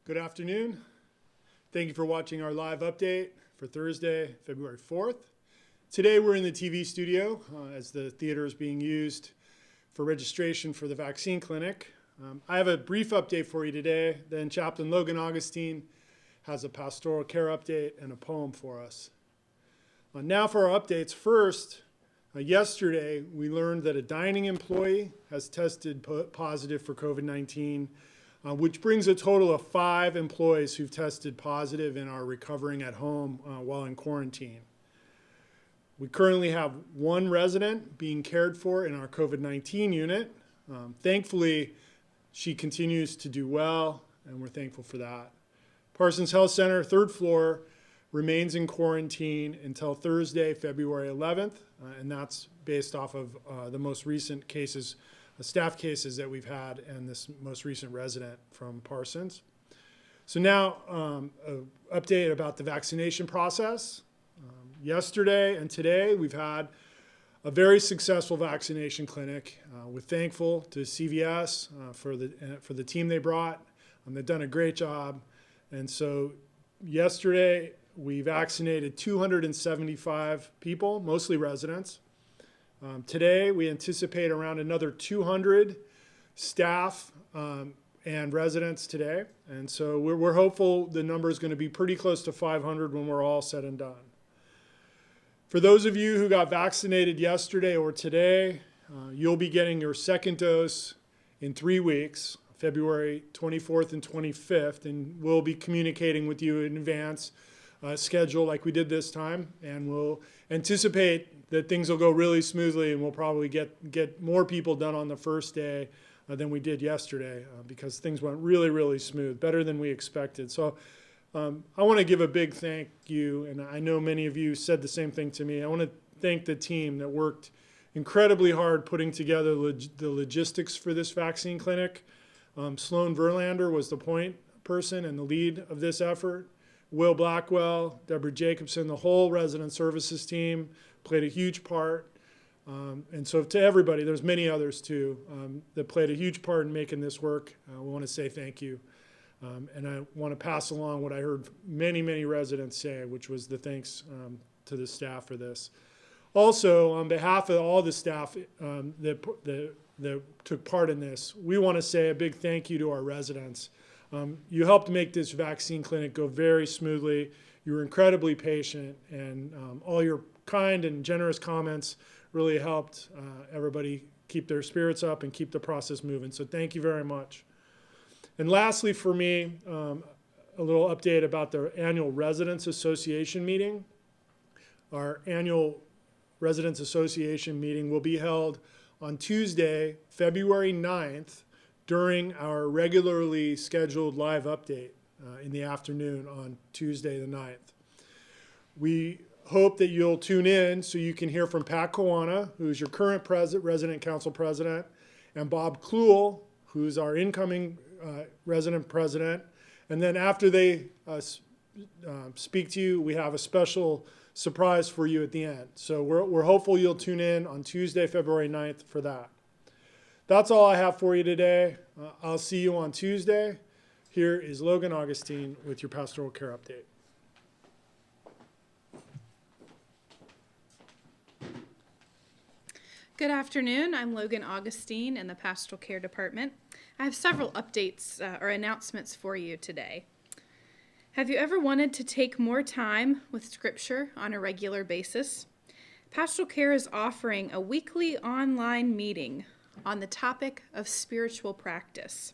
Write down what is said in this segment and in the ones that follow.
Good afternoon. Thank you for watching our live update for Thursday, February 4th. Today we're in the TV studio as the theater is being used for registration for the vaccine clinic. I have a brief update for you today. Then Chaplain Logan Augustine has a pastoral care update and a poem for us. Now for our updates. First, yesterday we learned that a dining employee has tested positive for COVID-19, which brings a total of 5 employees who've tested positive and are recovering at home while in quarantine. We currently have 1 resident being cared for in our COVID-19 unit. Thankfully, she continues to do well, and we're thankful for that. Parsons Health Center, 3rd floor, remains in quarantine until Thursday, February 11th, and that's based off of the most recent cases, staff cases that we've had, and this most recent resident from Parsons. So now, an update about the vaccination process. Yesterday and today, we've had a very successful vaccination clinic. We're thankful to CVS for the team they brought. They've done a great job. And so yesterday, we vaccinated 275 people, mostly residents. Today, we anticipate around another 200 staff and residents today. And so we're hopeful the number is going to be pretty close to 500 when we're all said and done. For those of you who got vaccinated yesterday or today, you'll be getting your second dose in 3 weeks, February 24th and 25th, and we'll be communicating with you in advance, schedule like we did this time, and we'll anticipate that things will go really smoothly, and we'll probably get more people done on the first day than we did yesterday because things went really, really smooth, better than we expected. So I want to give a big thank you, and I know many of you said the same thing to me. I want to thank the team that worked incredibly hard putting together the logistics for this vaccine clinic. Sloan Verlander was the point person and the lead of this effort. Will Blackwell, Deborah Jacobson, the whole resident services team played a huge part. And so to everybody, there's many others too that played a huge part in making this work. We want to say thank you. And I want to pass along what I heard many, many residents say, which was the thanks to the staff for this. Also, on behalf of all the staff that took part in this, we want to say a big thank you to our residents. You helped make this vaccine clinic go very smoothly. You were incredibly patient, and all your kind and generous comments really helped everybody keep their spirits up and keep the process moving. So thank you very much. And lastly for me, a little update about the annual Residents Association meeting. Our annual Residents Association meeting will be held on Tuesday, February 9th, during our regularly scheduled live update in the afternoon on Tuesday the 9th. We hope that you'll tune in so you can hear from Pat Kawana, who's your current resident council president, and Bob Kluhl, who's our incoming resident president. And then after they speak to you, we have a special surprise for you at the end. So we're hopeful you'll tune in on Tuesday, February 9th for that. That's all I have for you today. I'll see you on Tuesday. Here is Logan Augustine with your pastoral care update. Good afternoon. I'm Logan Augustine in the Pastoral Care Department. I have several updates or announcements for you today. Have you ever wanted to take more time with Scripture on a regular basis? Pastoral Care is offering a weekly online meeting on the topic of spiritual practice.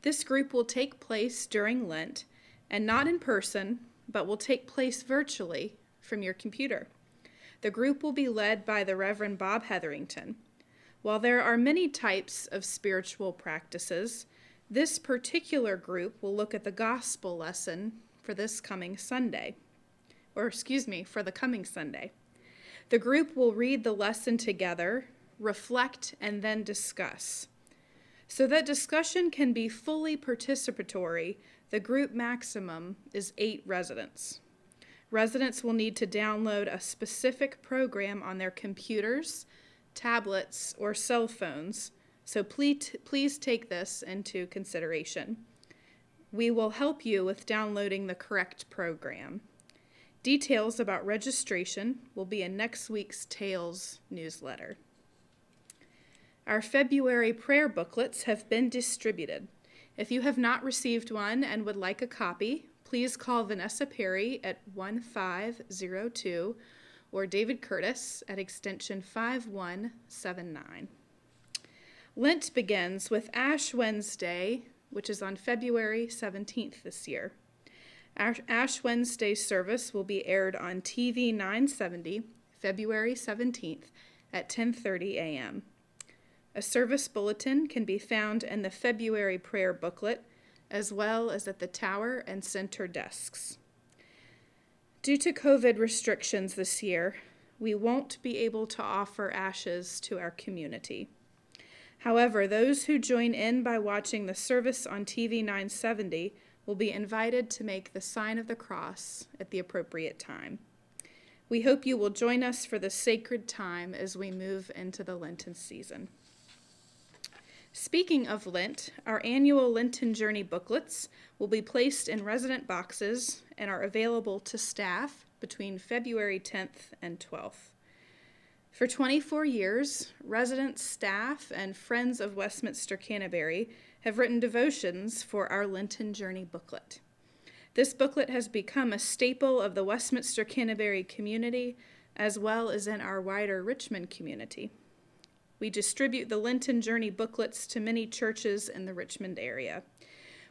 This group will take place during Lent and not in person, but will take place virtually from your computer. The group will be led by the Reverend Bob Hetherington. While there are many types of spiritual practices, this particular group will look at the gospel lesson for the coming Sunday. The group will read the lesson together, reflect, and then discuss. So that discussion can be fully participatory, the group maximum is 8 residents. Residents will need to download a specific program on their computers, tablets, or cell phones, so please take this into consideration. We will help you with downloading the correct program. Details about registration will be in next week's Tales newsletter. Our February prayer booklets have been distributed. If you have not received one and would like a copy, please call Vanessa Perry at 1502 or David Curtis at extension 5179. Lent begins with Ash Wednesday, which is on February 17th this year. Our Ash Wednesday service will be aired on TV 970, February 17th at 10:30 a.m. A service bulletin can be found in the February prayer booklet, as well as at the tower and center desks. Due to COVID restrictions this year, we won't be able to offer ashes to our community. However, those who join in by watching the service on TV 970 will be invited to make the sign of the cross at the appropriate time. We hope you will join us for the sacred time as we move into the Lenten season. Speaking of Lent, our annual Lenten Journey booklets will be placed in resident boxes and are available to staff between February 10th and 12th. For 24 years, residents, staff, and friends of Westminster Canterbury have written devotions for our Lenten Journey booklet. This booklet has become a staple of the Westminster Canterbury community, as well as in our wider Richmond community. We distribute the Lenten Journey booklets to many churches in the Richmond area.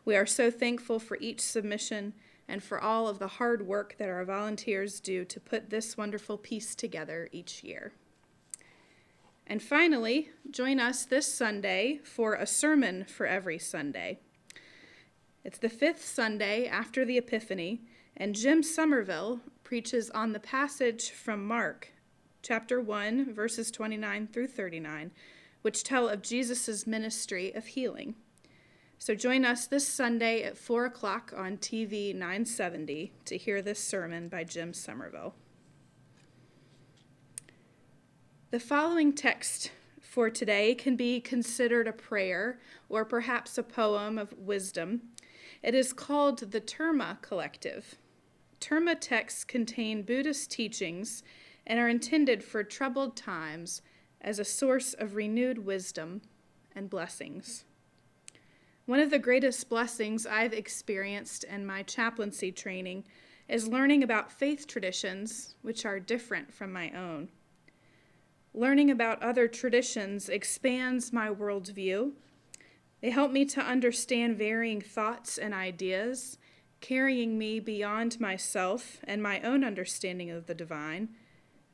We are so thankful for each submission and for all of the hard work that our volunteers do to put this wonderful piece together each year. And finally, join us this Sunday for a sermon for every Sunday. It's the 5th Sunday after the Epiphany, and Jim Somerville preaches on the passage from Mark, chapter 1, verses 29 through 39, which tell of Jesus' ministry of healing. So join us this Sunday at 4 o'clock on TV 970 to hear this sermon by Jim Somerville. The following text for today can be considered a prayer or perhaps a poem of wisdom. It is called the Terma Collective. Terma texts contain Buddhist teachings and are intended for troubled times as a source of renewed wisdom and blessings. One of the greatest blessings I've experienced in my chaplaincy training is learning about faith traditions which are different from my own. Learning about other traditions expands my worldview. They help me to understand varying thoughts and ideas, carrying me beyond myself and my own understanding of the divine,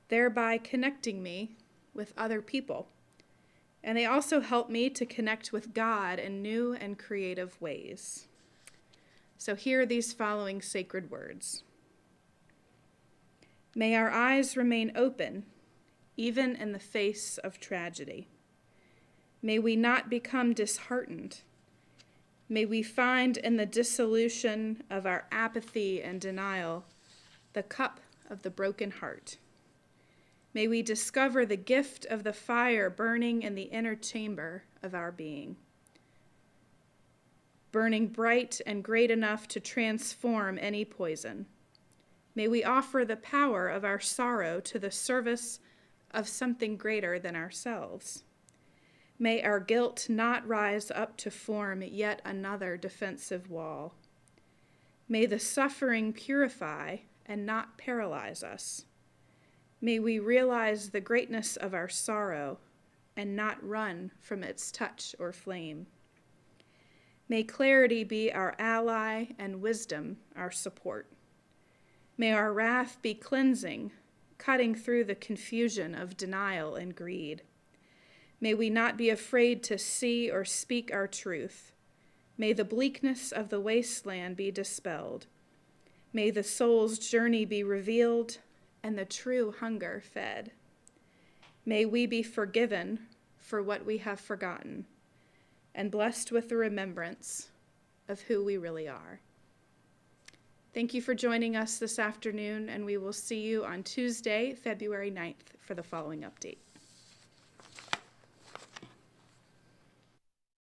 thereby connecting me with other people. And they also help me to connect with God in new and creative ways. So hear these following sacred words. May our eyes remain open, even in the face of tragedy. May we not become disheartened. May we find in the dissolution of our apathy and denial the cup of the broken heart. May we discover the gift of the fire burning in the inner chamber of our being, burning bright and great enough to transform any poison. May we offer the power of our sorrow to the service of something greater than ourselves. May our guilt not rise up to form yet another defensive wall. May the suffering purify and not paralyze us. May we realize the greatness of our sorrow and not run from its touch or flame. May clarity be our ally and wisdom our support. May our wrath be cleansing, cutting through the confusion of denial and greed. May we not be afraid to see or speak our truth. May the bleakness of the wasteland be dispelled. May the soul's journey be revealed and the true hunger fed. May we be forgiven for what we have forgotten and blessed with the remembrance of who we really are. Thank you for joining us this afternoon, and we will see you on Tuesday, February 9th, for the following update.